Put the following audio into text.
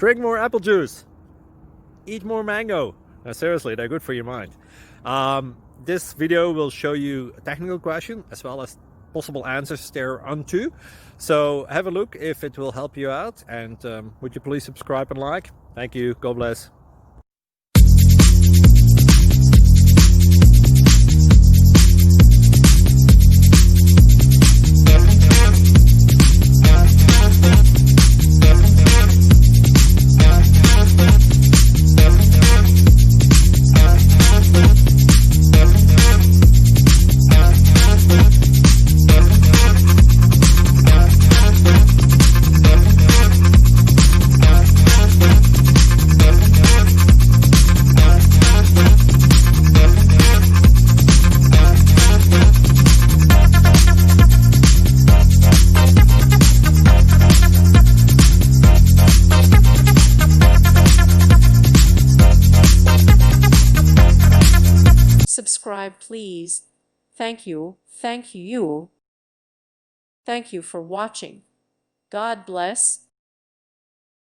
Drink more apple juice. Eat more mango. No, seriously, they're good for your mind. This video will show you a technical question as well as possible answers thereunto. So have a look if it will help you out, and would you please subscribe and like? Thank you. God bless. Subscribe, please. Thank you. Thank you. Thank you for watching. God bless.